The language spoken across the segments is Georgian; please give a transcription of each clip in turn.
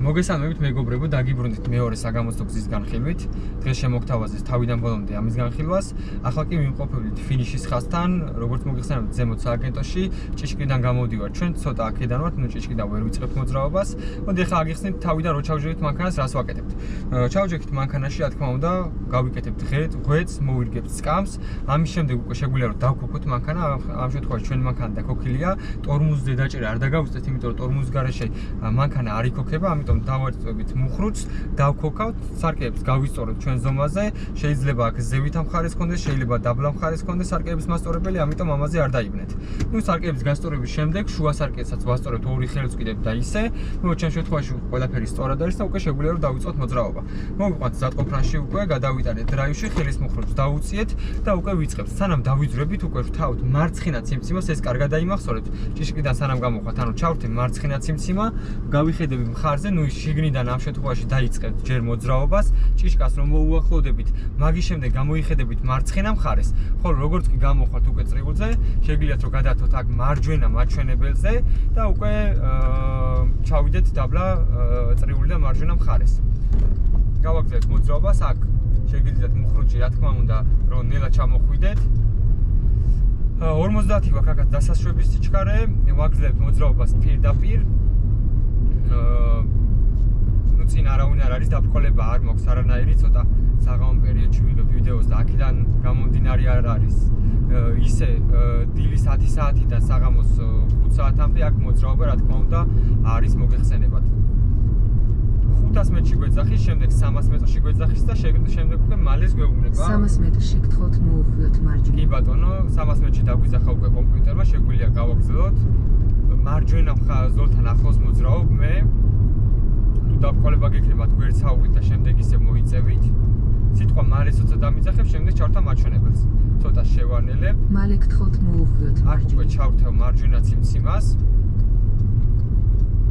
მოგესალმებით მეგობრებო, დაგიბრუნდით მეორე საგამოცდო გზის განხილვით. დღეს შემოგთავაზეს თავიდან ბოლომდე ამის განხილვას. ახლა კი ვიმყოფებით ფინიშის ხაზთან, როგორც მოგეხსენებათ, ზემოთ სააგენტოში, ჭიშკრიდან გამოვდივართ. ჩვენ ცოტა აქედან ვართ, ჭიშკრიდან ვერ ვიწყებთ მოძრაობას. მოდი ახლა აგიხსნით თავიდან რო ჩავჯერით მანქანას, რას ვაკეთებთ. ჩავჯერით მანქანაში, რა თქმა უნდა, გავიკეთებთ ღვედს, მოვირგებთ სკამს. ამის შემდეგ უკვე შეგვიძლია რომ დავქოქოთ მანქანა. ამ შემთხვევაში ჩვენი მანქანა დაქოქილია. ტორმუზზე დაჭერა არ დაგავიწყეთ, იმიტომ რომ ტორმუზ გარეშე მანქანა არ იქოქება, ამიტომ დავარწევით მუხრუც, დავქოქავთ, სარკეებს გავისწორებთ ჩვენ ზომაზე, შეიძლება აქ ზევით მხარეს კონდეს, შეიძლება დაბლა მხარეს კონდეს სარკეების მასწორებელი, ამიტომ ამაზე არ დაიბნეთ. ნუ სარკეების გასწორების შემდეგ შუა სარკეებსაც ვასწორებთ ორი ხელს კიდევ და ისე, ნუ ჩვენ შემთხვევაში ყველაფერი სწორად არის და უკვე შეგვიძლია რომ დავიწყოთ მოძრაობა. მოგიყვანთ ზატყოფნაში უკვე, გადავიტანეთ დრაივში, ხელის მუხრუც დავუწიეთ და უკვე ვიწყებთ. სანამ დავიძვრებით, უკვე ვთავთ მარცხენა ციმციმას, ეს კარგად დაიმახსოვრებთ. ჭიშკრიდან სანამ გამოვხართ, ანუ ჩავთე მარცხენა ციმციმა, გავიხედები მხარზე, ნუ შიგნიდან ამ შემთხვევაში დაიწყებთ ჯერ მოძრაობას, ჭიშკას რომ მოუახლოვდებით, მაგის შემდეგ გამოიხედებით მარცხენა მხარეს, ხოლო როგორც კი გამოვხართ უკვე წრიულზე, შეგიძლიათ რომ გადაათოთ აქ მარჯვენა მაჩვენებელზე და უკვე ჩავიდეთ დაბლა წრიული და მარჯვენა მხარეს. გავაგრძელებთ მოძრაობას, აქ შეგიძლიათ მუხრუჭი, რა თქმა უნდა, რომ ნელა ჩამოხვიდეთ. 50 გვაქვს აქაც დასაშვების სიჩქარე, ვაგრძელებთ მოძრაობას პირდაპირ. ნუ წინ არავინ არ არის, დაბრკოლება არ მაქვს არანაირი, ცოტა საღამო პერიოდში ვიღებთ ვიდეოს და აქედან გამომდინარე არ არის. ისე დილის 10 საათიდან საღამოს 5 საათამდე აქ მოძრაობა, რა თქმა უნდა, არის მოგეხსენებათ. 500 მეტრში გვეძახის, შემდეგ 300 მეტრში გვეძახის და შემდეგ უკვე მალეს გვეუბნება. 300 მეტრში გთხოვთ მოუხვიოთ მარჯვნივ. კი ბატონო, 300 მეტრში დაგვიძახა უკვე კომპიუტერმა, შეგვიძლია გავაგრძელოთ. მარჯვენა ზოლთან ახლოს მოძრაობ მე. თუ დაბრკოლება გექნებათ, გვერდსაუღით და შემდეგ ისე მოიწევით. სიტყვა მალე ცოტა დამიძახებ, შემდეგ ჩავთა მაჩვენებელს. ცოტა შევანელებ. მალე გთხოვთ მოუხვიოთ მარჯვნივ. აქ უკვე ჩავთევ მარჯვენა ციმციმას.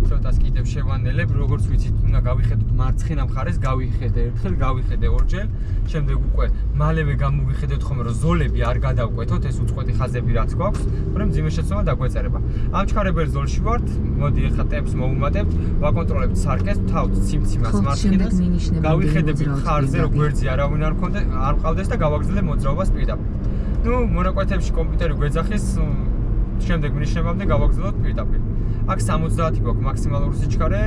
ცოტას კიდევ შევანელებ, როგორც ვიცით, უნდა გავიხედოთ მარცხენა მხარეს, გავიხედე ერთხელ, გავიხედე ორჯერ, შემდეგ უკვე მალევე გამოვიხედეთ ხომ რომ ზოლები არ გადავკვეთოთ, ეს უწყვეტი ხაზები რაც გვაქვს, მაგრამ მძიმე შეცდომა დაგვეწერება. ამჩქარებელ ზოლში ვართ, მოდი ახლა ტემპს მოუმატებთ, ვაკონტროლებთ სარკეს, თავთ ციმციმას მარცხენას, გავიხედებით ხარზე, რომ გვერდზე არავინ არ მყავდეს და გავაგრძელებ მოძრაობას პირდაპირ. ნუ მონაკვეთებში კომპიუტერი გვეძახის, შემდეგ ნიშნებამდე გავაგრძელოთ პირდაპირ. აქ 70 გვაქვს მაქსიმალური სიჩქარე,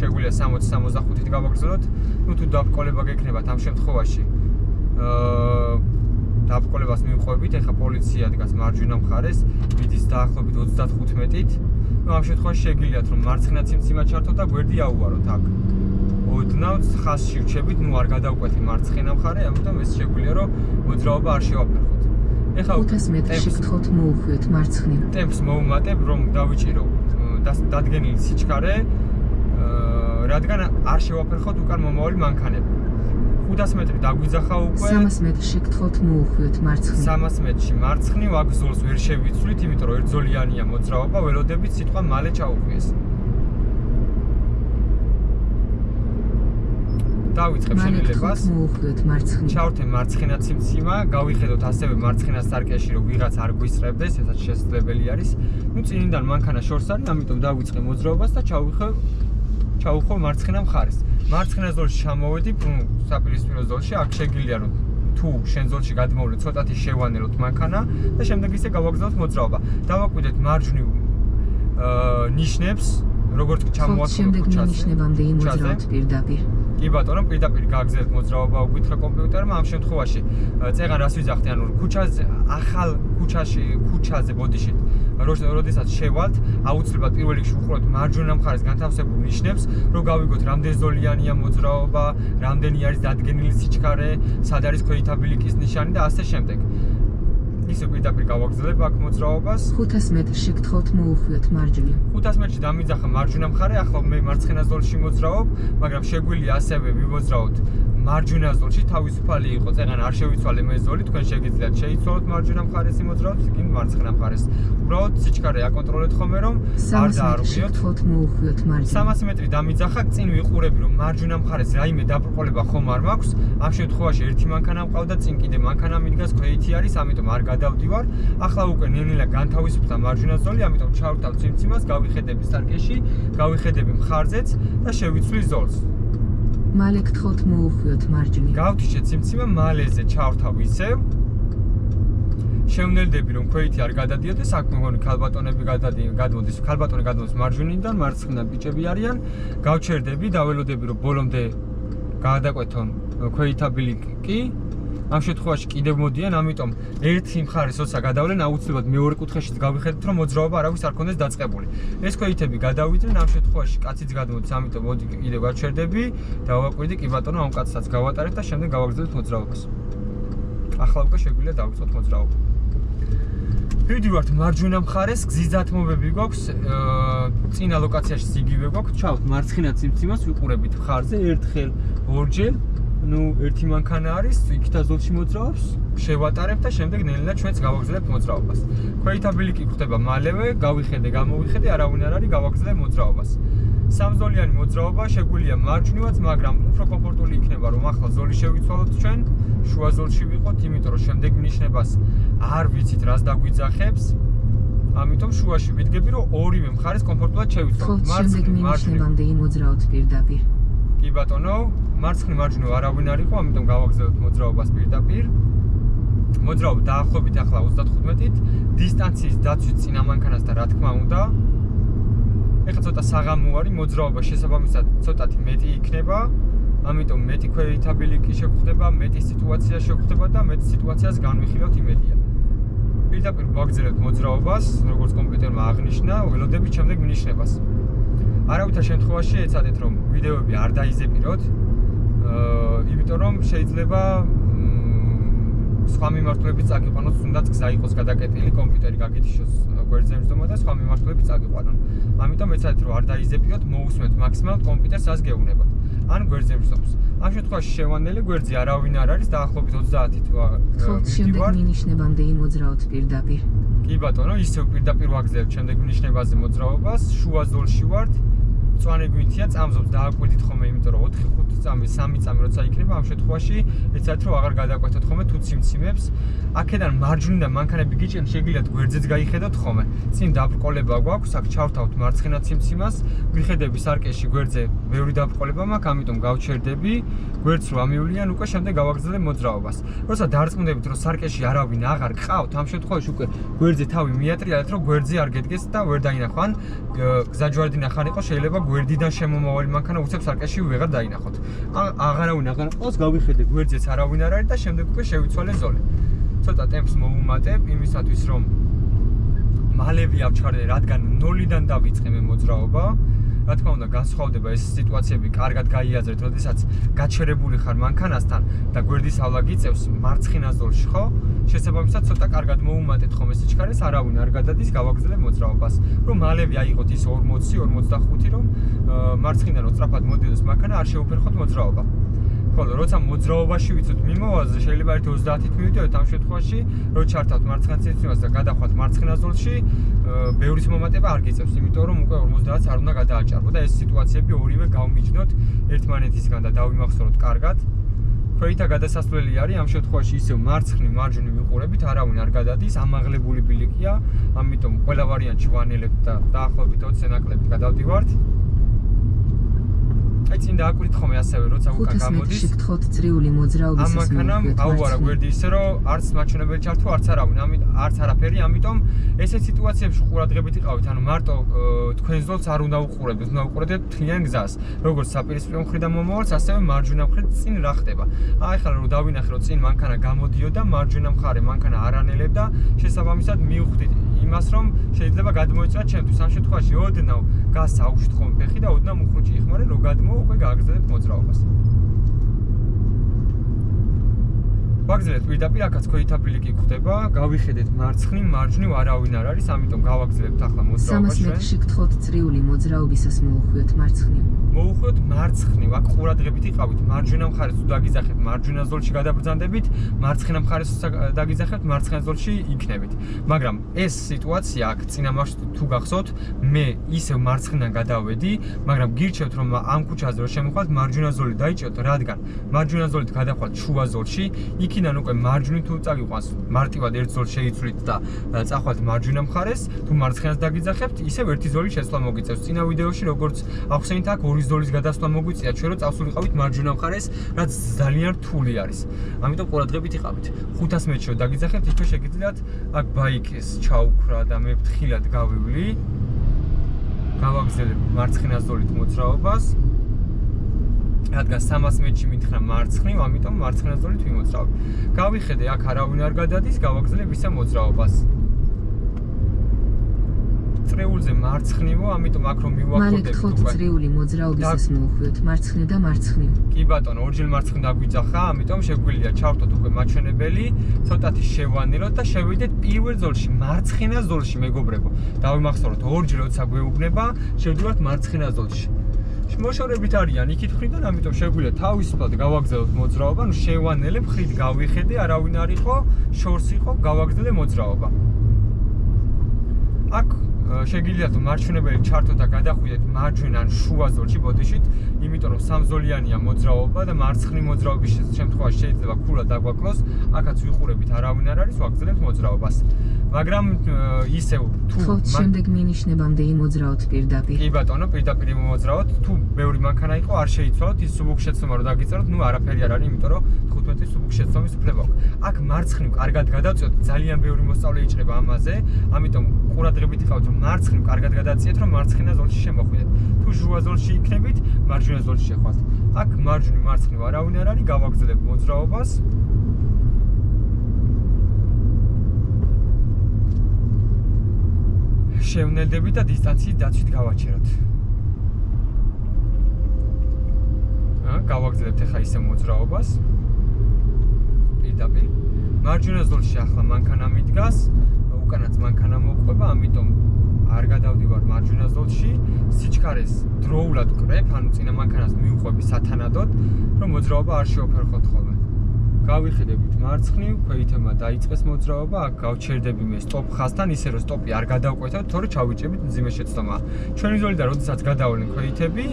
შეგვიძლია 60-65-ით გავაგრძელოთ. ნუ თუ დაბრკოლება გექნებათ ამ შემთხვევაში, დაბრკოლებას მივყვებით, ეხლა პოლიცია დგას მარჯვენა მხარეს, მიდის დაახლოებით 35 მეტრით. ნუ ამ შემთხვევაში შეგიძლიათ რომ მარცხენა ციმციმა ჩართოთ და გვერდი აუვაროთ აქ. ოდნავ ხაზში ვჩებით, ნუ არ გადავკვეთი მარცხენა მხარე, ამიტომ ეს შეგვიძლია რომ მოძრაობა არ შევაფერხოთ. 500 მეტრში გთხოვთ მოუხვიოთ მარცხნივ. ტემპს მოუმატებ, რომ დავიჭირო დადგენილი სიჩქარე, რადგან არ შევაფერხოთ უკან მომავალი მანქანები. 500 მეტრი დაგვიძახა უკვე. 300 მეტრში გთხოვთ მოუხვიოთ მარცხნივ. 300 მეტრში მარცხნივ, აქ ზოლს ვერ შევიცვლით, იმიტომ რომ ერთზოლიანია მოძრაობა, ველოდებით სიტყვა მალე ჩაუხვიეს. დავიწყებ შენელებას. ჩავთე მარცხენა ციმციმა, გავიხედოთ ასევე მარცხენა სარკეში, რომ ვიღაც არ გვისწრებდეს, ესაც შესაძლებელი არის. ნუ წინიდან მანქანა შორს არის, ამიტომ დავიწყე მოძრაობას და ჩავუხო მარცხენა მხარეს. მარცხენა ზოლში ჩამოვედი, საპირისპირო ზოლში, აქ შეგიძლია რომ თუ შენ ზოლში გადმოვლე, ცოტათი შევანელოთ მანქანა და შემდეგ ისე გავაგრძელოთ მოძრაობა. დავაკვირდეთ მარჯვნივ ნიშნებს, როგორც კი ჩამოვაწყოთ შემდეგ ნიშნებამდე იმოძრავთ პირდაპირ. კი ბატონო, პირდაპირ გააგზავნეთ მოძრაობა, უგითხრა კომპიუტერმა, ამ შემთხვევაში წეღან რას ვიძახდი, ანუ ქუჩაზე, ახალ ქუჩაზე ბოდიში, როდესაც შევალთ, აუცილებლად პირველ რიგში უყუროთ მარჯვენა მხარეს განთავსებულ ნიშნებს, რომ გავიგოთ რამდენი ზოლიანია მოძრაობა, რამდენი არის დადგენილი სიჩქარე, სად არის ქვეითა ბილიკის ნიშანი და ასე შემდეგ. ისე პირდაპირ გავაგრძელებ აქ მოძრაობას. 500 მეტრში გთხოვთ მოუხვიოთ მარჯვნივ. 500 მეტრში დამიძახა მარჯვენა მხარე, ახლა მე მარცხენა ზოლში მოძრაობ, მაგრამ შეგვიძლია ასევე ვიმოძრაოთ მარჯვენა ზოლში თავისუფალი იყო, წეგან არ შევიცვალე მე ზოლი, თქვენ შეგიძლიათ შეიცვალოთ მარჯვენა მხარეს მოძრაობს, იქ მარცხენა მხარეს. უბრალოდ სიჩქარე აკონტროლეთ ხოლმე რომ არ დაარღვიოთ. 300 მეტრი დამიძახა, წინ ვიყურები რომ მარჯვენა მხარეს რაიმე დაბრკოლება ხომ არ მაქვს. ამ შემთხვევაში ერთი მანქანა მყავდა, წინ კიდე მანქანა მიდგას, ქვეითი არის, ამიტომ არ გადავდივარ. ახლა უკვე ნელ-ნელა განთავისუფლდა მარჯვენა ზოლი, ამიტომ ჩავრთავ ციმციმას, გავიხედები სარკეში, გავიხედები მხარზეც და შევიცვლი ზოლს. მალე გთხოვთ მოუხვიოთ მარჯვნივ. გავთიშე ციმციმა, მალეზე ჩავრთავ ისევ. შევნელდები რომ ქვეითი არ გადადიოდეს, აქ მეგონი ქალბატონები გადმოდის, ქალბატონი გადმოდის მარჯვნიდან, მარცხნიდან ბიჭები არიან. გავჩერდები, დაველოდები რომ ბოლომდე გადაკვეთონ ქვეითაბილი კი. ამ შემთხვევაში კიდევ მოდიან, ამიტომ ერთი მხარეს როცა გადავლენ, აუცილებლად მეორე კუთხეშიც გავიხედეთ, რომ მოძრაობა არავის არ კონდეს დაწყებული. ეს ქვეითები გადავიდნენ, ამ შემთხვევაში კაციც გადმოდის, ამიტომ მოდი კიდევ გავჩერდები, დავაკვირდი, კი ბატონო, ამ კაცსაც გავატარეთ და შემდეგ გავაგრძელებთ მოძრაობას. ახლა უკვე შეგვიძლია დავიწყოთ მოძრაობა. ვიდივართ მარჯვენა მხარეს, გზის დათმობები გვაქვს, წინა ლოკაციაში იგივე გვაქვს, ჩავთ მარცხენა ციმციმას, ვიყურებით მხარზე, ერთხელ, ორჯერ. ერთი მანქანა არის, იქითა ზოლში მოძრაობს, შევატარებ და შემდეგ ნელ-ნელა ჩვენც გავაგრძელებთ მოძრაობას. ქვეითაბილი კი ხდება მალევე, გავიხედე, გამოვიხედე, არავინ არ არის, გავაგრძელებ მოძრაობას. სამზოლიანი მოძრაობა შეგვიძლია მარჯვნივაც, მაგრამ უფრო კომფორტული იქნება, რომ ახლა ზოლი შევიცვალოთ ჩვენ, შუა ზოლში ვიყოთ, იმიტომ რომ შემდეგ ნიშნებას არ ვიცით, რას დაგვიძახებს. ამიტომ შუაში ვიდგები, რომ ორივე მხარეს კომფორტულად შევიცვალოთ. მარცხნივ ნიშნებამდე იმოძრაოთ პირდაპირ. კი ბატონო, მარცხნივ მარჯვნივ არავინ არ იყო, ამიტომ გავაგრძელებთ მოძრაობას პირდაპირ. მოძრაობა დაახლოებით ახლა 35-ით, დისტანციის დაცვით წინა მანქანასთან რა თქმა უნდა. ეხლა ცოტა საღამო არის, მოძრაობა შესაბამისად ცოტათი მეტი იქნება, ამიტომ მეტი ქვეითაბილი კი შეგვხვდება, მეტი სიტუაცია შეგვხვდება და მეტი სიტუაციას განვიხილავთ იმედია. პირდაპირ ვაგრძელებთ მოძრაობას, როგორც კომპიუტერმა აღნიშნა, ველოდებით შემდეგ ნიშნებას. არავითარ შემთხვევაში ეცადეთ რომ ვიდეოები არ დაიზეპიროთ, იმიტომ რომ შეიძლება სხვა მიმართულებიც წაგიყვანოთ, თუნდაც გზა იყოს გადაკეტილი, კომპიუტერი გაგითიშოს გვერდზე მჯდომა და სხვა მიმართულებიც წაგიყვანონ. ამიტომ ეცადეთ რომ არ დაიზეპიროთ, მოусმენთ მაქსიმალურად კომპიუტერს ას გეუბნებათ. ან გვერდზე მჯდობს. ამ შემთხვევაში შევანელე გვერდზე არავინ არ არის, დაახლოებით 30-ით მივდივარ. მინიშნებამდე იმოძრაოთ პირდაპირ. კი ბატონო, ისევ პირდაპირ ვაგრძელებთ შემდეგ მინიშნებაზე მოძრაობას, შუა ზოლში ვართ. მწვანე გვინთია, წამზობს დააკვირდით ხოლმე, იმიტომ რომ 4-5 წამი, 3 წამი როცა იქნება, ამ შემთხვევაში ეცადეთ რომ აღარ გადაკვეთოთ ხოლმე თუ ციმციმებს. აქედან მარჯვნიდან მანქანები გიჭირთ, შეგიძლიათ გვერდზეც გაიხედოთ ხოლმე. წინ დაბრკოლება გვაქვს, აქ ჩავთავთ მარცხენა ციმციმას, ვიხედები სარკეში გვერდზე ბევრი დაბრკოლება მაქვს, ამიტომ გავჩერდები, გვერდს რო ამივლიან, უკვე შემდეგ გავაგრძელებ მოძრაობას. როცა დარწმუნდებით რომ სარკეში არავინ აღარ გყავთ, ამ შემთხვევაში უკვე გვერდზე თავი მიატრიალეთ, რომ გვერდზე არ გედგეს და ვერ დაინახან. გზაჯვარედი ნახანი იყო, შეიძლება გვერდიდან შემომავალი მანქანა უცებ სარკეში ვეღარ დაინახოთ. აღარავინ აღარ ყავს, გავიხედე გვერდზეც არავინ არ არის და შემდეგ უკვე შევიცვალე ზოლი. ცოტა ტემპს მოვუმატებ იმისათვის რომ მალევე ავჩქარდე, რადგან 0-დან დავიწყე მე მოძრაობა. რა თქმა უნდა, განსხვავდება ეს სიტუაციები, კარგად გაიაზრეთ, როდესაც გაჩერებული ხარ მანქანასთან და გვერდის ავლა გიწევს მარცხენა ზოლში, ხო? შესაბამისად, ცოტა კარგად მოუმატეთ ხომ ეს სიჩქარეს, არავინ არ გადადის, გავაგრძელებ მოძრაობას. რომ მალევე აიღოთ ის 40-45, რომ მარცხნიდან სწრაფად მოდიოდეს მანქანა, არ შეუფერხოთ მოძრაობა. ხოლო როცა მოძრაობაში ვიცოთ მიმოვალზე, შეიძლება 30-ით მივიდოდეთ, ამ შემთხვევაში, რო ჩართავთ მარცხენა ციმციმას და გადახვათ მარცხენა ზოლში, ბევრის მომატება არ გიწევს, იმიტომ რომ უკვე 50-ს არ უნდა გადააჭარბო და ეს სიტუაციები ორივე გავმიჯნოთ ერთმანეთისგან და დავიმახსოვროთ კარგად. ქვეითა გადასასვლელი არის, ამ შემთხვევაში ისევ მარცხნივ მარჯვნივ ვიყურებით, არავინ არ გადადის, ამაღლებული ბილიკია, ამიტომ ყველა ვარიანტში ვანელებთ და დაახლოებით 20 ნაკლებით გადავდივართ. აი წინ დააკვირდით ხოლმე ასევე, როცა უკან გამოდის. 500 გთხოვთ წრიული მოძრაობისას ამ მანქანამ აუარა გვერდი ისე, რომ არც მაჩვენებელი ჩართო, არც არავინ, არც არაფერი, ამიტომ ესეთ სიტუაციებში ყურადღებით იყავით, ანუ მარტო თქვენ ზოლს არ უნდა უყურებდეთ, უნდა უყურებდეთ მთლიან გზას. როგორც საპირისპირო მხრიდან მომავალს, ასევე მარჯვენა მხრით წინ რა ხდება. ახლა რომ დავინახე, რომ წინ მანქანა გამოდიოდა, მარჯვენა მხარე მანქანა არ ანელებდა, შესაბამისად მივხვდით იმას, რომ შეიძლება გადმოეწვა ჩემთვის. ამ შემთხვევაში ოდნავ გასს აუშვით ხოლმე ფეხი და ოდნავ მუხრუჭი იხმარე, რომ გადმო უკვე გააგრძელებთ მოძრაობას. ვაგრძელებთ პირდაპირ, აქაც ქვეითაბილიკი გვხდება, გავიხედეთ მარცხნივ, მარჯვნივ არავინ არ არის, ამიტომ გავაგრძელებთ ახლა მოძრაობა 300 მეტრში გთხოვთ წრიული მოძრაობისას მოუხვიოთ მარცხნივ. მოუხვიოთ მარცხნივ, აქ ყურადღებით იყავით, მარჯვენა მხარეს თუ დაგიძახებთ, მარჯვენა ზოლში გადაბრძანდებით, მარცხენა მხარეს დაგიძახებთ, მარცხენა ზოლში იქნებით. მაგრამ ეს სიტუაცია აქ წინამაშ თუ გახსოვთ, მე ისევ მარცხნიდან გადავედი, მაგრამ გირჩევთ რომ ამ ქუჩაზე რომ შემოხვალთ, მარჯვენა ზოლი დაიჭერთ, რადგან მარჯვენა ზოლით გადახვალთ შუა ზოლში, იქიდან უკვე მარჯვნივ თუ წაგიყვანს, მარტივად ერთ ზოლს შეიცვლით და წახვალთ მარჯვენა მხარეს, თუ მარცხენას დაგიძახებთ, ისევ ერთი ზოლის შეცვლა მოგიწევს. წინა ვიდეოში როგორც ახსენეთ, აქ ორი ზოლის გადასვლა მოგვიწია, ჩვენ რომ წავსულიყავით მარჯვენა მხარეს, რაც ძალიან რთული არის. ამიტომ ყურადღებით იყავით. 500 მეტრში რომ დაგიძახებთ, იქ შეგიძლიათ აქ ბაიქს ჩაუქრა და მე ფრთხილად გავივლი. გავაგრძელებ მარცხენა ზოლით მოძრაობას. რადგან 300 მეტრში მითხრა მარცხნივ, ამიტომ მარცხენა ზოლით ვიმოძრავებ. გავიხედე, აქ არავინ არ გადადის, გავაგრძელებ ისე მოძრაობას. წრეულზე მარცხნივო, ამიტომ აქ რომ მივახვდებით უკვე. მალე წრიული მოძრაობისას მოუხვიოთ მარცხნივ და მარცხნივ. კი ბატონო, ორჯერ მარცხნივ დაგვიძახა, ამიტომ შეგვიძლია ჩავთოთ უკვე მაჩვენებელი, ცოტათი შევანელოთ და შევიდეთ პირველ ზოლში, მარცხენა ზოლში, მეგობრებო. დავიმახსოვროთ, ორჯერ როცა გვეუბნება, შევდივართ მარცხენა ზოლში. მოშორებით არიან იქით ხრიდან, ამიტომ შეგვიძლია თავისუფლად გავაგრძელოთ მოძრაობა, ნუ შევანელებ, ხრით გავიხედე, არავინ არ იყო, შორს იყო, გავაგრძელე მოძრაობა. აქ შეგიძლიათ მარჩვენებელი ჩართოთ და გადახვიდეთ მარჯვენა ან შუა ზოლში ბოდიშით, იმიტომ რომ სამზოლიანია მოძრაობა და მარცხნივ მოძრაობის შემთხვევაში შეიძლება ქულა დაგვაკლოს, აქაც ვიყურებით არავინ არ არის, ვაგრძელებთ მოძრაობას. მაგრამ ისევ თუ შემდეგ მინიშნებამდე იმოძრაოთ პირდაპირ. კი ბატონო, პირდაპირ იმოძრაოთ, თუ ბევრი მანქანა იყო, არ შეიცვალოთ ის სუბუქშეცნობა რომ დაგიწეროთ, ნუ არაფერი არ არის, იმიტომ რომ 15 სუბუქშეცნობის უფლება აქვს. აქ მარცხნივ კარგად გადავწიოთ, ძალიან ბევრი მოსწავლე იჭრება ამაზე, ამიტომ ყურადღებით იყავთ რომ მარცხნივ კარგად გადაწიეთ, რომ მარცხენა ზოლში შემოხვიდეთ. თუ შუა ზოლში იქნებით, მარჯვენა ზოლში შეხვალთ. აქ მარჯვნივ მარცხნივ არავინ არ არის, გავაგრძელებთ მოძრაობას. შევნელდებით და დისტანციის დაცვით გავაჩეროთ. გავაგრძელებთ ახლა ისე მოძრაობას. პირდაპირ. მარჯვენა ზოლში ახლა მანქანა მიდგას, უკანაც მანქანა მოყვება, ამიტომ არ გადავდივარ მარჯვენა ზოლში, სიჩქარეს დროულად ვკრებ, ანუ წინა მანქანას მივყვები სათანადოდ, რომ მოძრაობა არ შეოფერხოთ ხოლმე. გავიხედებით მარცხნივ, ქვეითებმა დაიწყეს მოძრაობა, აქ გავჩერდები მე სტოპ ხაზთან, ისე რომ სტოპი არ გადავკვეთოთ, თორე ჩავიჭებით მძიმე შეცდომა. ჩვენი ზოლი და როდესაც გადავლენ ქვეითები,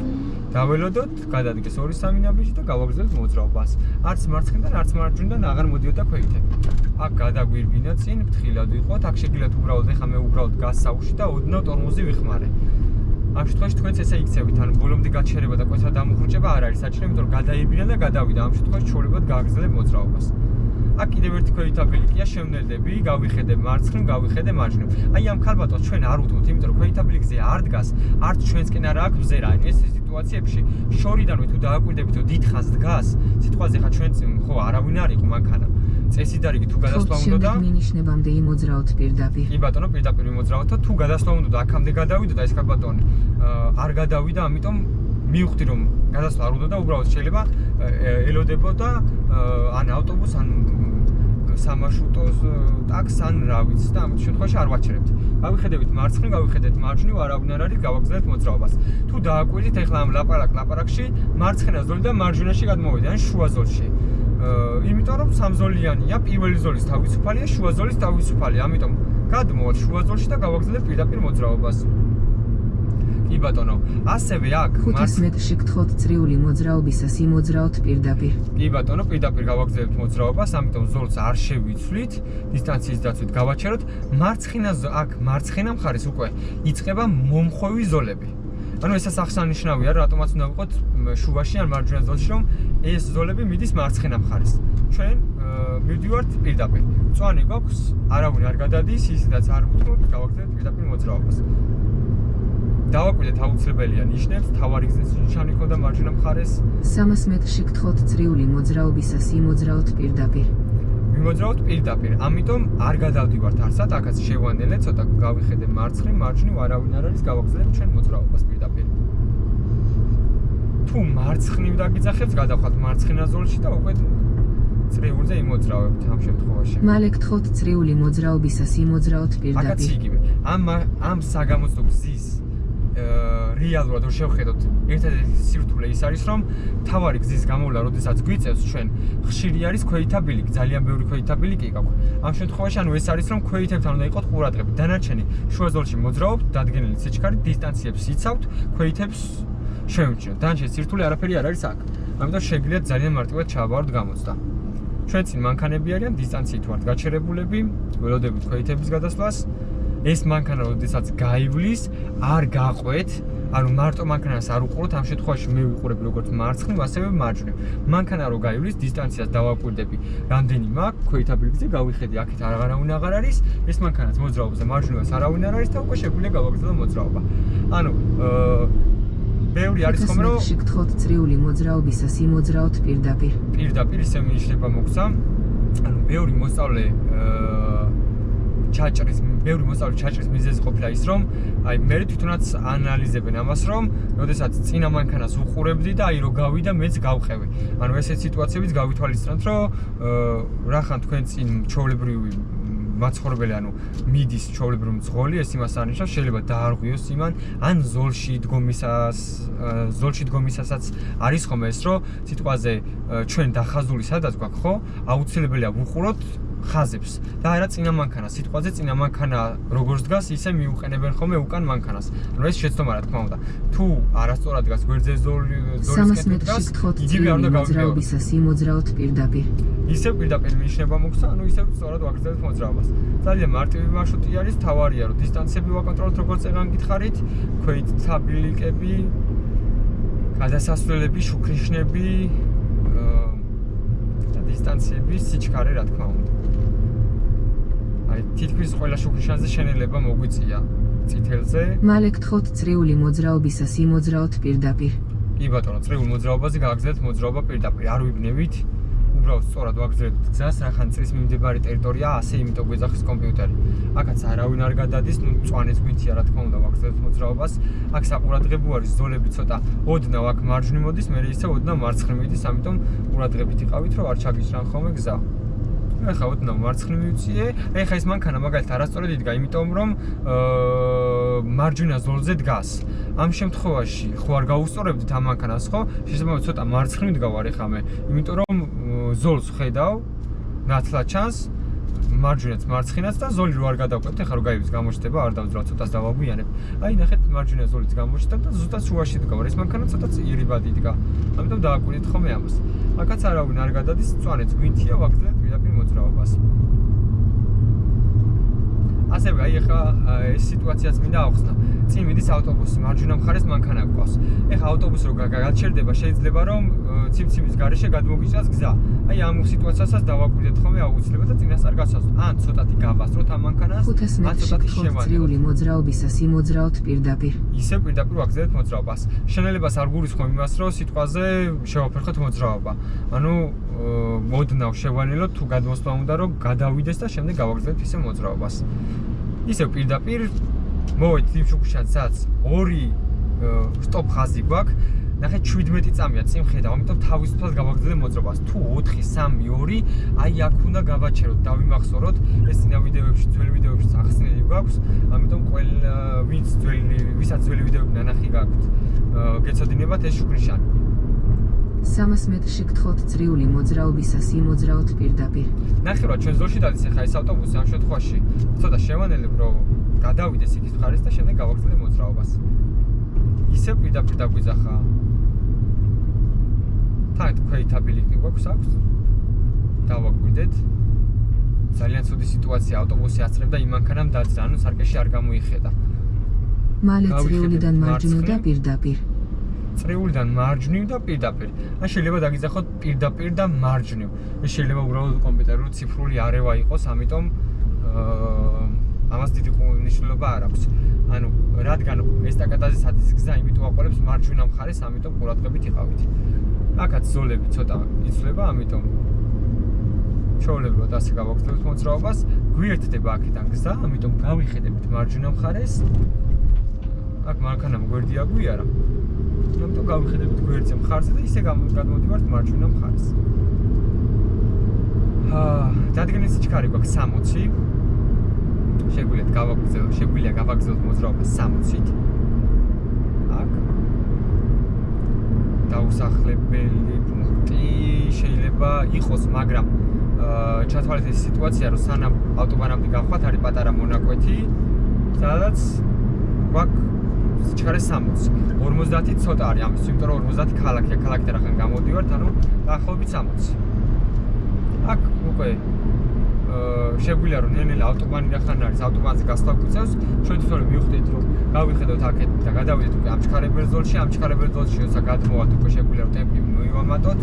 დაველოდოთ, გადადგეს 2-3 ნაბიჯი და გავაგრძელებთ მოძრაობას. არც მარცხნიდან, არც მარჯვნიდან აღარ მოდიოდა ქვეითები. აქ გადაგვირბინა წინ, ფრთხილად ვიყოთ, აქ შეგიძლიათ უბრალოდ ეხა მე უბრალოდ გასაუში და ოდნავ ტორმოზი ვიხმარე. ამ შემთხვევაში თქვენც ესე იქცევით, ანუ ბოლომდე გაჩერება და კვეთა დამუხრუჭება არ არის საჭირო, იმიტომ რომ გადაიბინა და გადავიდა. ამ შემთხვევაში ჩვეულებად გააგრძელებ მოძრაობას. აქ კიდევ ერთი ქვეითაბილიკია, შევნელდები, გავიხედე მარცხნივ, გავიხედე მარჯვნივ. აი ამ ქალბატონს ჩვენ არ უთმობთ, იმიტომ რომ ქვეითაბილიკზე არ დგას, არც ჩვენსკენ არ აქვს მზერა. აი ეს სიტუაციებში შორიდანვე თუ დააკვირდებით, რომ დიდხანს დგას, სიტყვაზე ხა ჩვენ ხო არავინ არ იყო მანქანა. წესი დარიგი თუ გადასვლა უნდა და მინიშნებამდე იმოძრაოთ პირდაპირ. კი ბატონო, პირდაპირ იმოძრავოთ და თუ გადასვლა უნდა და აქამდე გადავიდა და ეს ქალბატონი არ გადავიდა, ამიტომ მივხვდი რომ გადასვლა არ უნდა და უბრალოდ შეიძლება ელოდებოდა ან ავტობუსს ან სამარშრუტოს ტაქსს ან რა ვიცი და ამ შემთხვევაში არ ვაჩერებთ. გავიხედებით მარცხნივ, გავიხედეთ მარჯვნივ, არავინ არ არის, გავაგრძელებთ მოძრაობას. თუ დააკვირდით ეხლა ამ ლაპარაკში მარცხენა ზოლი და მარჯვენაში გადმოვიდა ან შუა ზოლში. იმიტომ რომ სამზოლიანია, პირველი ზოლის თავისუფალია, შუა ზოლის თავისუფალია, ამიტომ გადმოვალ შუა ზოლში და გავაგრძელებ პირდაპირ მოძრაობას. კი ბატონო, ასევე აქ 500 მეტრში გთხოვთ წრიული მოძრაობისას იმოძრაოთ პირდაპირ. კი ბატონო, პირდაპირ გავაგრძელებთ მოძრაობას, ამიტომ ზოლს არ შევიცვლით, დისტანციის დაცვით გავაჩეროთ. აქ მარცხენა მხარეს უკვე იწყება მომხვევი ზოლები. ანუ ესაც აღსანიშნავია, რატომაც უნდა ვიყოთ შუაში ან მარჯვენა ზოლში, რომ ეს ზოლები მიდის მარცხენა მხარეს. ჩვენ მივდივართ პირდაპირ. მწვანე გვაქვს, არავინ არ გადადის, ისედაც არ ვუთმობთ, გავაგრძელებთ პირდაპირ მოძრაობას. დავაკვირდეთ აუცილებელია ნიშნებს, თავარი გზის ნიშანი ხო და მარჯვენა მხარეს. 300 მეტრში გთხოვთ წრიული მოძრაობისას იმოძრაოთ პირდაპირ. ვიმოძრავოთ პირდაპირ, ამიტომ არ გადავდივართ არსად, აქაც შევანელე, ცოტა გავიხედე მარცხნივ, მარჯვნივ არავინ არ არის, გავაგრძელებთ ჩვენ მოძრაობას პირდაპირ. თუ მარცხნივ დაგიძახებთ, გადავხვალთ მარცხენა ზოლში და უკვე წრიულზე იმოძრავებთ ამ შემთხვევაში. მალე გთხოვთ წრიული მოძრაობისას იმოძრავოთ აკაც პირდაპირ. იგივე. ამ საგამოცდო გზის რეალურად რომ შევხედოთ, ერთადერთი სირთულე ის არის, რომ თავარი გზის გამოვლა, როდესაც გვიწევს ჩვენ, ხშირი არის ქვეითა ბილიკი, ძალიან ბევრი ქვეითა ბილიკი გაქვს. ამ შემთხვევაში ანუ ეს არის, რომ ქვეითებთან უნდა იყოთ ყურადღება. დანარჩენი შუა ზოლში მოძრაობთ, დადგენილი სიჩქარით, დისტანციებს იცავთ, ქვეითებს შევიმჩნევთ. დანარჩენი სირთულე არაფერი არ არის აქ. ამიტომ შეგიძლიათ ძალიან მარტივად ჩააბაროთ გამოცდა. ჩვენ წინ მანქანები არიან, დისტანციით ვართ გაჩერებულები, ველოდებით ქვეითების გადასვლას. ეს მანქანა როდესაც გაივლის, არ გაყვეთ, ანუ მარტო მანქანას არ უყუროთ, ამ შემთხვევაში მე ვიყურებ როგორც მარცხნივ, ასევე მარჯვნივ. მანქანა რო გაივლის, დისტანციას დავაკვირდები, რამდენი მაქვს, ქვეითა ბილიკზე გავიხედი, აქეთ არავინ აღარ არის, ეს მანქანაც მოძრაობაზე მარჯვნივას არავინ არ არის და უკვე შეგვიძლია გავაგრძელო მოძრაობა. ანუ ბევრი არის ხომ რომ გთხოვთ წრიული მოძრაობისას იმოძრავოთ პირდაპირ. პირდაპირ ისე მინიშნება მოგცა. ანუ ბევრი მოსწავლე ჩაჭრის მიზეზი ყოფილა ის, რომ აი მე თვითონაც ანალიზებენ ამას, რომ როდესაც წინა მანქანას უყურებდი და აი რო გავიდა მეც გავყევი. ანუ ესეთ სიტუაციებიც გავითვალისწინოთ, რომ რახან თქვენ წინ ჩვეულებრივი მაცხოვრებელი, ანუ მიდის ჩვეულებრივი მძღოლი, ეს იმას არნიშნავს, შეიძლება დაარღვიოს იმან, ან ზოლში დგომისასაც არის ხომ ეს, რომ სიტყვაზე ჩვენ დახაზული სადაც გვაქვს, ხო? აუცილებელია ვუყუროთ ხაზებს და არა წინა მანქანა. სიტყვაზე წინა მანქანა როგორ დგას, ისე მიუყენებენ ხოლმე უკან მანქანას. ანუ ეს შეცდომა რა თქმა უნდა. თუ არასწორად დგას გვერდზე ზოლისკენ დგას, იგივე არ უნდა მოძრაობისას იმოძრავოთ პირდაპირ. ისე პირდაპირ მინიშნება მოგცა, ანუ ისე სწორად ვაგრძელებთ მოძრაობას. ძალიან მარტივი მარშრუტი არის, თავარია რომ დისტანციები ვაკონტროლოთ, როგორც წეგან გითხარით, ქვეითთა ბილიკები, გადასასვლელები, შუქრიშნები და დისტანციების სიჩქარე რა თქმა უნდა. აი თითქმის ყველა შუქრიშანზე შენელება მოგვიწია წითელზე. მალე გთხოვთ წრიული მოძრაობისას იმოძრავოთ პირდაპირ. კი ბატონო, წრიულ მოძრაობაზე გააგრძელებთ მოძრაობა პირდაპირ. არ ვიბნევით. უბრალოდ სწორად ვაგრძელებთ გზას, რახან წრის მიმდებარე ტერიტორია, ასე იმიტომ გვეძახის კომპიუტერი. აქაც არავინ არ გადადის, ნუ მწვანეც გვითია რა თქმა უნდა ვაგრძელებთ მოძრაობას. აქ საყურადღებო არის ზოლები ცოტა ოდნავ აქ მარჯვნივ მოდის, მე ისე ოდნავ მარცხნივ მიდის, ამიტომ ყურადღებით იყავით, რომ არ ჩაგიჭრან ხოლმე გზა. ეხლა ოდნავ მარცხნივ მივწიე. ეხლა ეს მანქანა მაგალითად არასწორად იდგა, იმიტომ რომ მარჯვენა ზოლზე დგას. ამ შემთხვევაში ხო არ გაუსწორებდით ამ მანქანას, ხო? შესაძლოა ცოტა მარცხნივ დგავარ ეხლა მე, იმიტომ რომ ზოლს ხედავ, ნათლად ჩანს, მარჯვენაც მარცხინაც და ზოლი რო არ გადავკვეთ, ეხლა რო გაივლის გამოჩნდება, არ დავძრავ, ცოტას დავაგვიანებ. აი ნახეთ, მარჯვენა ზოლიც გამოჩნდა და ზუსტად შუაში დგავარ. ეს მანქანა ცოტა იერიბად იდგა. ამიტომ დააკვირდით ხოლმე ამას. აქაც არავინ არ გადადის, მწვანეც გვინთია, ვაგრძელებთ პირდაპირ მოძრაობას. ასევე აი ეხლა ეს სიტუაციაც მინდა ავხსნა. წინ მიდის ავტობუსი, მარჯვენა მხარეს მანქანა გვყავს. ეხლა ავტობუსი რო გაჩერდება, შეიძლება რომ ციმციმის გარეშე გადმოგიჭრას გზა. აი ამ სიტუაციასაც დავაკვირდეთ ხოლმე აუცილებლად და წინასწარ გასვასოთ. ან ცოტათი გავასწროთ ამ მანქანას, ან ცოტათი შევანელოთ. წრიული მოძრაობისას იმოძრავოთ პირდაპირ. ისე პირდაპირ ვაგრძელებთ მოძრაობას. შენელებას არ გულისხმობ იმას, რომ სიტყვაზე შევაფერხოთ მოძრაობა. ანუ ოდნავ შევანელოთ, თუ გადმოსვლა უნდა რომ გადავიდეს და შემდეგ გავაგრძელებთ ისე მოძრაობას. ისე პირდაპირ მოვედი იმ შუქრიშანსაც 2 სტოპ ხაზი გვაქვს. ნახეთ 17 წამია წინ ხედავ, ამიტომ თავისუფლად გავაგრძელებ მოძრაობას. თუ 4, 3, 2, აი აქ უნდა გავაჩეროთ, დავიმახსოვროთ. ეს წინა ვიდეოებში, ძველი ვიდეოებში ახსნილი გვაქვს, ამიტომ ვისაც ძველი ვიდეოები ნანახი გაქვთ, გეცოდინებათ ეს შუქრიშანი. 300 მეტრში გთხოვთ წრიული მოძრაობისას იმოძრავოთ პირდაპირ. ნახევრად ჩვენ ზოლში დადის ახლა ეს ავტობუსი, ამ შემთხვევაში ცოტა შევანელებ, რომ გადავიდეს იქის მხარეს და შემდეგ გავაგრძელებ მოძრაობას. ისე პირდაპირ დაგვიძახა. თან ქვეითა ბილიკი გვაქვს აქვს. დავაკვირდეთ. ძალიან ცუდი სიტუაცია, ავტობუსი აცრებდა იმ მანქანამ დაძრა, ანუ სარკეში არ გამოიხედა. მალე წრიულიდან მარჯვნივ და პირდაპირ. წრიულიდან მარჯვნივ და პირდაპირ. ან შეიძლება დაგიძახოთ პირდაპირ და მარჯვნივ. ეს შეიძლება უბრალოდ კომპიუტერული ციფრული არევა იყოს, ამიტომ ამას დიდი მნიშვნელობა არ აქვს. ანუ რადგან ესტაკადაზე სადის გზა, იმიტომ აყოლებს მარჯვენა მხარეს, ამიტომ ყურადღებით იყავით. აქაც ზოლები ცოტა იცვლება, ამიტომ ჩვეულებრივად ასე გავაგრძელებთ მოძრაობას. გვიერთდება აქედან გზა, ამიტომ გავიხედებით მარჯვენა მხარეს. აქ მანქანამ გვერდი აგვიარა. ამიტომ გავიხედებით გვერდზე მხარზე და ისე გადმოვდივართ მარჯვენა მხარეს. დადგენილი სიჩქარე გვაქვს 60. შეგვიძლია გავაგრძელოთ მოძრაობა 60-ით. აქ დაუსახლებელი პუნქტი შეიძლება იყოს, მაგრამ ჩათვალეთ ეს სიტუაცია, რომ სანამ ავტობანამდე გავხვალთ, არის პატარა მონაკვეთი, სადაც გვაქვს სიჩქარე 60. 50 ცოტა არის ამის, იმიტომ რომ 50 ქალაქია, ქალაქიდან ახლა გამოდივართ, ანუ დაახლოებით 60. აქ უკვე შეგვიძლია რომ ნელ-ნელა ავტობანი რახან არის, ავტობანზე გასვლა გვიწევს, ჩვენ თვითონ მივხვდით რომ გავიხედოთ აქეთ და გადავიდეთ უკვე ამ ჩქარებელ ზოლში, როცა გადმოვართ უკვე შეგვიძლია რომ ტემპი მივამატოთ,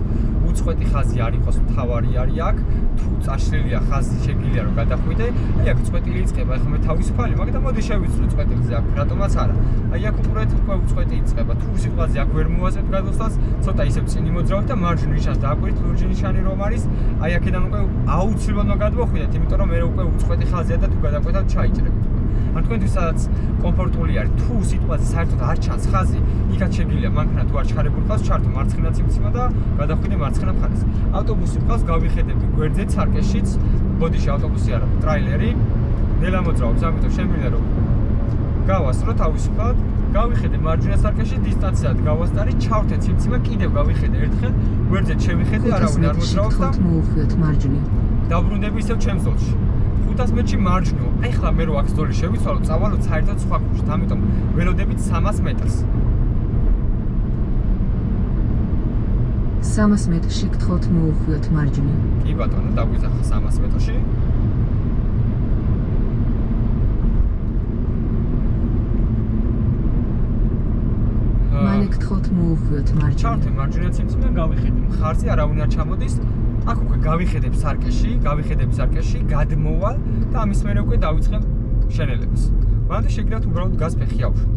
უწყვეტი ხაზი არ იყოს მთავარი არის აქ, თუ წაშლილია ხაზი შეგვიძლია რომ გადახვიდე, აი აქ უწყვეტილი იწყება, ახლა მე თავისუფალი, მაგრამ მოდი შევიცვლო უწყვეტილზე აქ, რატომაც არა. აი აქ უყურეთ უკვე უწყვეტი იწყება, თუ სიტყვაზე აქ ვერ მოვასწრებთ გადასვლას, ცოტა ისევ წინ იმოძრავთ და მარჯვნივ ნიშანს დააკვირით ლურჯი ნიშანი რომ არის, აი აქედან უკვე აუცილებლად გადმოვხვიდეთ, იმიტომ რომ მე უკვე უწყვეტი ხაზია და თუ გადაკვეთავთ ჩაიჭრებით. ან თქვენთვის სადაც კომფორტული არის, თუ სიტყვაზე საერთოდ არ ჩანს ხაზი, იქაც შეგვიძლია მანქანა თუ არ ჩქარებული ყავს, ჩართო მარცხენა ციმციმა და გადახვიდე მარცხენა მხარეს. ავტობუსი ყავს, გავიხედები გვერდზე ცარკეშიც, ბოდიში ავტობუსი არა, ტრაილერი, ნელა მოძრაობს, ამიტომ შემიძლია რომ გავასწრო თავისუფლად, გავიხედე მარჯვენა სარკეში დისტანციად გავასტარი, ჩავთე ციმციმა, კიდევ გავიხედე ერთხელ, გვერდზე შევიხედე, არავინ არ მოძრაობს და მოვუხდეთ მარჯვნივ. დავბრუნდები ისევ ჩემს ზოლში. 500 მეტრში მარჯვნივ. აი ხლა მე რო აქ ზოლი შევიცვალო, წავალო საერთოდ სხვა კუთხით, ამიტომ ველოდებით 300 მეტრს. 300 მეტრში გთხოვთ მოვუხდეთ მარჯვნივ. კი ბატონო, დაგვიძახა 300 მეტრში. მალე გთხოვთ მოვუხდეთ მარჯვნივ. ჩავთე მარჯვენა ციმციმე, გავიხედე მხარზე, არავინ არ ჩამოდის. აქ უკვე გავიხედებ სარკეში, გადმოვალ და ამის მერე უკვე დავიწყებ შენელებას. მანამდე შეგიძლიათ უბრალოდ გაზ ფეხი ავშვათ.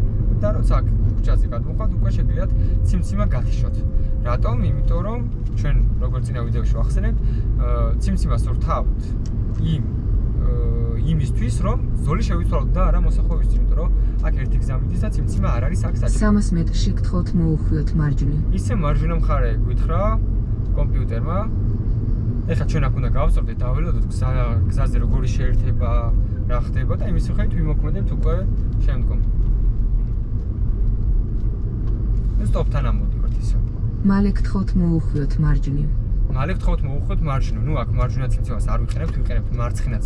და როცა აქ ქუჩაზე გადმოხვალთ, უკვე შეგიძლიათ ციმციმა გათიშოთ. რატომ? იმიტომ რომ ჩვენ როგორც წინა ვიდეოში ვახსენებთ, ციმციმას ვრთავთ იმისთვის, რომ ზოლი შევიცვალოთ და არა მოსახვევისთვის, იმიტომ რომ აქ ერთი გზა მიდის და ციმციმა არ არის აქ საჭირო. 300 მეტრში გთხოვთ მოვუხდეთ მარჯვნივ. ისე მარჯვენა მხარე გვითხრა კომპიუტერმა. ეხლა ჩვენ აქ უნდა გავწორდეთ, დაველოდოთ გზაზე როგორი შეერთება, რა ხდება და იმის მიხედვით ვიმოქმედებთ უკვე შემდგომ. სტოპთან ამოდივართ ისე. მალე გთხოვთ მოვუხდეთ მარჯვნივ. ნუ აქ მარჯვენა ციმციმას არ ვიყენებთ, ვიყენებთ მარცხენა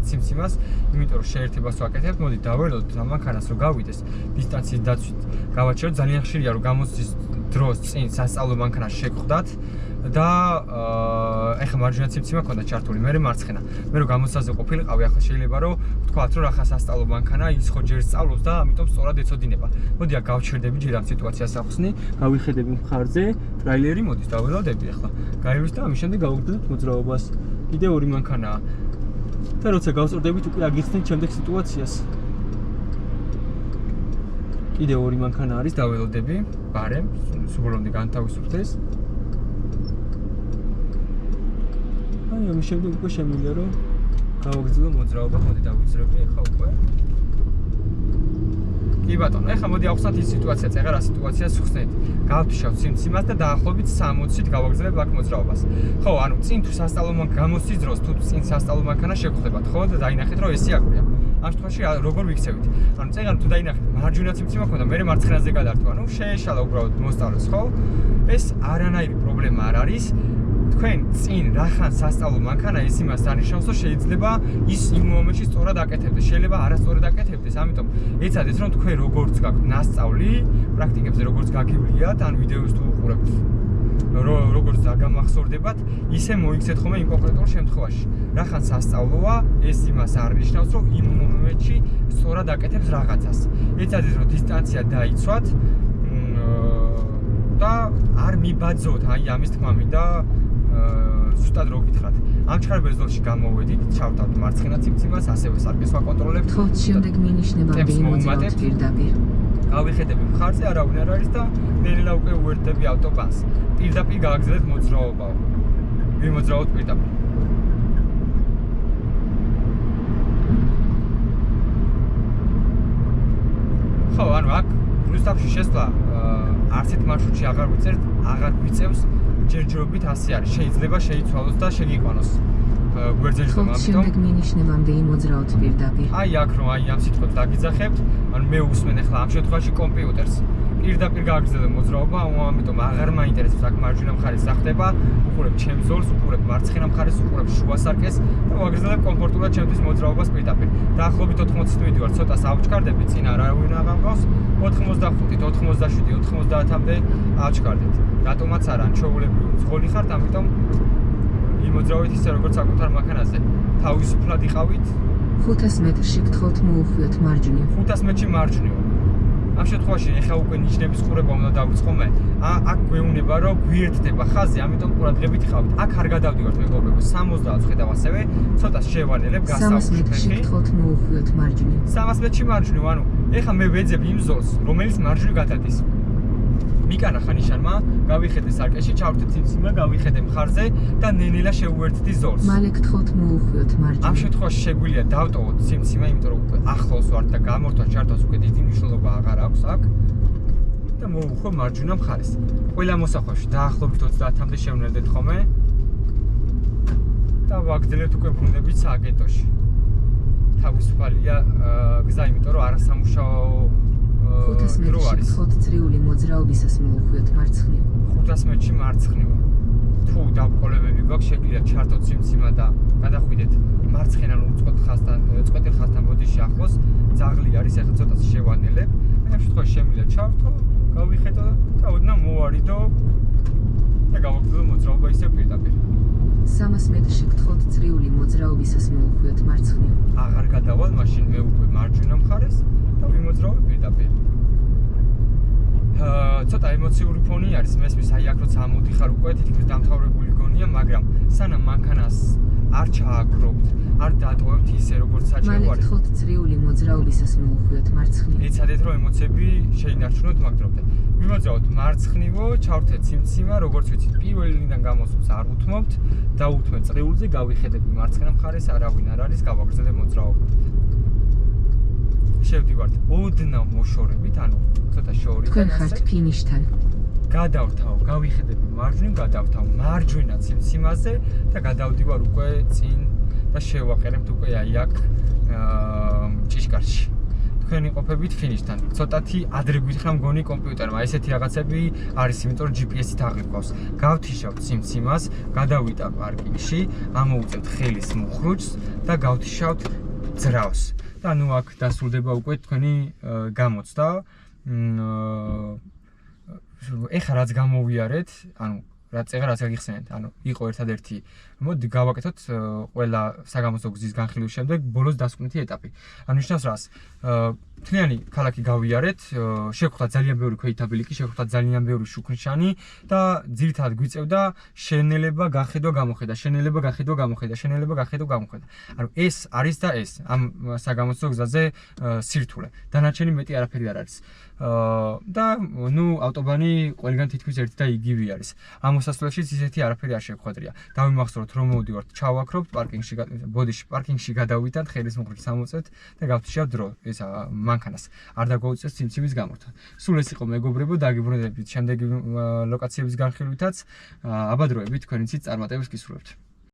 ციმციმას, იმიტომ რომ შეერთებას ვაკეთებთ. მოდით დაველოდოთ ამ მანქანას რომ გავიდეს დისტანციის დაცვით. გავაჩეროთ, ძალიან ხშირია რომ გამოცდის დროს წინ სასწავლო მანქანას შეგხვდათ და ეხლა მარჯვენა ციმციმა ქონდა ჩართული, მე მარცხენა. მე რომ გამოცდაზე ყოფილიყავი, ახლა შეიძლება რომ ვთქვათ, რომ ახლა სასწავლო მანქანა ის ხო ჯერ სწავლობს და ამიტომ სწორად ეცოდინება. მოდი აქ გავჩერდები ჯერ ამ სიტუაციას ახსნი, გავიხედები მხარზე, ტრაილერი, მოდის დაველოდები ახლა. გაივლის და ამის შემდეგ გავუგრძელოთ მოძრაობას. კიდე ორი მანქანაა. და როცა გავწორდებით, უკვე აგიხსნით შემდეგ სიტუაციას. კიდე ორი მანქანა არის, დაველოდები, ბარემ, სულ განთავისუფლდეთ ეს. აი ამის შემდეგ უკვე შემიძლია რომ გავაგრძელო მოძრაობა, მოდი დავიძრები ახლა უკვე. კი ბატონო, ეხლა მოდი ავხსნათ ის სიტუაცია, წეღა რა სიტუაციას ვხსნით. გავთიშავთ ციმციმას და დაახლოებით 60-ით გავაგრძელებ აქ მოძრაობას. ხო, ანუ წინ თუ სასწავლო გამოცდის დროს თუ წინ სასწავლო მანქანა შეგხვდებათ, ხო და დაინახეთ რომ ესე აკვია. ამ შემთხვევაში როგორ ვიქცევით? ანუ წეღან თუ დაინახეთ მარჯვენა ციმციმა ქონდა, მე მარცხენაზე გადართვა, ანუ შეეშალა უბრალოდ მოსწავლეს, ხო? ეს არანაირი პრობლემა არ არის. თქვენ წინ რახან სასწავლო მანქანა ის იმას დანიშნავს, რომ შეიძლება ის იმ მომენტში სწორად აკეთებდეს, შეიძლება არასწორად აკეთებდეს, ამიტომ ეცადეთ რომ თქვენ როგორც გაქვთ ნასწავლი, პრაქტიკებზე როგორც გაგივლიათ, ან ვიდეოს თუ უყურებთ, როგორც დაგამახსოვრდებათ, ისე მოიქცეთ ხოლმე იმ კონკრეტულ შემთხვევაში. რახან სასწავლოა, ეს იმას არ ნიშნავს, რომ იმ მომენტში სწორად აკეთებს რაღაცას. ეცადეთ რომ დისტანცია დაიცვათ და არ მიბაძოთ, აი ამის თქმა მინდა ზუსტად რო გითხრათ. ამ ჩქარებელ ზოლში გამოვედით, ჩავთავთ მარცხენა ციმციმას, ასევე სარკეს ვაკონტროლებთ. გთხოვთ შემდეგ მინიშნებამდე იმოძრავთ პირდაპირ. გავიხედები მხარზე, არავინ არ არის და ნელა უკვე უერთდები ავტობანს. პირდაპირ გააგრძელეთ მოძრაობა. ვიმოძრავოთ პირდაპირ. ხო, ანუ აქ რუსთავში შესვლა არც ერთ მარშრუტში აღარ გვიწევს, ჯერჯერობით ასე არის. შეიძლება შეიცვალოს და შეგიყვანოს. გვერდზე ჟდომ, ამიტომ შემდეგ მინიშნებამდე იმოძრაოთ პირდაპირ. აი აქ რომ აი ამ სიტყვებს დაგიძახებთ, ანუ მე უსმენ ახლა ამ შემთხვევაში კომპიუტერს. პირდაპირ გააგრძელებ მოძრაობა, ამიტომ აღარ მაინტერესებს აქ მარჯვენა მხარეს რა ხდება, უყურებ ჩემს ზოლს, უყურებ მარცხენა მხარეს, უყურებ შუა სარკეს და ვაგრძელებ კომფორტულად ჩემთვის მოძრაობას პირდაპირ. დაახლოებით 80-ით მივიდივარ, ცოტას ავჩქარდები, წინ არავინ აღარ მყავს, 85-ით, 87, 90-მდე ავჩქარდეთ. რატომაც არა, ჩვეულებრივი მძღოლი ხართ, ამიტომ იმოძრავით ისე როგორც საკუთარ მანქანაზე. თავისუფლად იყავით. 500 მეტრში გთხოვთ მოუხვიოთ მარჯვნივ. 500 მეტრში მარჯვნივ. ამ შემთხვევაში ეხა უკვე ნიშნების ყურება უნდა დავიწყო მე. აქ გვეუბნება რომ გვიერთდება ხაზი, ამიტომ ყურადღებით იყავით. აქ არ გადავდივართ მეგობრებო, 70 ხედავ ასევე, ცოტა შევალელებ გასაუბრეთ. 300 მეტრში გთხოვთ მოუხვიოთ მარჯვნივ. 300 მეტრში მარჯვნივ, ანუ ეხა მე ვეძებ იმ ზოლს, რომელიც მარჯვნივ გადადის. მიკანახა ნიშანმა, გავიხედე სარკეში, ჩავრთე ციმციმა, გავიხედე მხარზე და ნენელა შევუერთდი ზოლს. მალე გთხოვთ მოუხვიოთ მარჯვნივ. ამ შემთხვევაში შეგვიძლია დავტოვოთ ციმციმა, იმიტომ რომ უკვე ახლოს ვართ და გამორთვა ჩართვას უკვე დიდი მნიშვნელობა აღარ აქვს აქ. და მოვუხო მარჯვენა მხარეს. ყველა მოსახვევში დაახლოებით 30-მდე შევნერდეთ ხოლმე. და ვაგრძელებთ უკვე ბრუნდებით სააგენტოში. თავისუფალია გზა, იმიტომ რომ არასამუშაო 500 მეტრში გთხოვთ წრიული მოძრაობისას მოუხვიოთ მარცხნივ. 500 მეტრში მარცხნივ. თუ დაბრკოლებები გვაქვს, შეგვიძლია ჩართოთ ციმციმა და გადახვიდეთ მარცხენა უწყოთ ხაზთან, წყვეტილ ხაზთან ბოდიში ახლოს. ძაღლი არის, ახლა ცოტა შევანელებ. ამ შემთხვევაში შემიძლია ჩავრთო, გავიხედო და ოდნავ მოვარიდო და გავაგრძელო მოძრაობა ისევ პირდაპირ. 300 მეტრში გთხოვთ წრიული მოძრაობისას მოუხვიოთ მარცხნივ. აღარ გადავალ, მაშინ მე უკვე მარჯვენა მხარეს და ვიმოძრავე პირდაპირ. ცოტა ემოციური ფონი არის, მესმის აი აქ როცა ამოდიხარ უკვე თითქმის დამთავრებული გონია, მაგრამ სანამ მანქანას არ ჩააქრობთ, არ დატოვებთ ისე როგორც საჭირო მალე არის. გთხოვთ წრიული მოძრაობისას მოუხვიოთ მარცხნივ. ეცადეთ რომ ემოციები შეინარჩუნოთ მაგ დრომდე. მიმოძრავოთ მარცხნივო, ჩავრთეთ ციმციმა, როგორც ვიცით, პირველი ლინიდან გამოსულს არ უთმობთ, დაუთმეთ წრიულზე, გავიხედები მარცხენა მხარეს, არავინ არ არის, გავაგრძელებ მოძრაობა. შევდივართ ოდნავ მოშორებით, ანუ ცოტა შორიდან თქვენ ხართ ფინიშთან. გადავრთავ, გავიხედები მარჯვნივ, გადავრთავ მარჯვენა ციმციმაზე და გადავდივარ უკვე წინ და შევაყერებთ უკვე აი აქ ჭიშკარში. თქვენი ყოფებით ფინიშთან. ცოტათი ადრე გვითხრა მგონი კომპიუტერმა, ესეთი რაღაცები არის, იმიტომ რომ GPS-ით აღიქვავს. გავთიშავთ ციმციმას, გადავიდა პარკინგში, ამოუწევთ ხელის მუხრუჭს და გავთიშავთ ძრავს. და ნუ აქ დასრულდება უკვე თქვენი გამოცდა. ეხლა რაც გამოვიარეთ, ანუ რაც გიხსენეთ, ანუ იყო ერთადერთი, მოდი გავაკეთოთ ყველა საგამოცდო გზის განხილვის შემდეგ ბოლოს დასკვნითი ეტაპი. ანუ ნიშნავს რას? მთლიანი ქალაქი გავიარეთ, შეგხვდათ ძალიან ბევრი ქვეითაბილიკი, შეგხვდათ ძალიან ბევრი შუქნიშანი და ძირითადად გვიწევდა შენელება, გახედვა, გამოხედა, შენელება, გახედვა, გამოხედა, შენელება, გახედვა, გამოხედა. ანუ ეს არის და ეს ამ საგამოცდო გზაზე სირთულე. დანარჩენი მეტი არაფერი არ არის. და ნუ ავტობანი ყველგან თითქმის ერთი და იგივე არის. ამ მოსასვლელშიც ისეთი არაფერი არ შეგვხვედრია. დავიმახსოვროთ რომ მოვდივართ, ჩავაქრობთ პარკინგში, ბოდიში პარკინგში გადავიდეთ, ხელის მუხრით სამოწევთ და გავთიშავთ დრო, ესა მანქანას. არ დაგვაუწევს ციმციმის გამორთვა. სულ ეს იყო მეგობრებო, დაგიბრუნდებით შემდეგი ლოკაციების განხილვითაც. აბადროებით, თქვენიცით წარმატებებს გისურვებთ.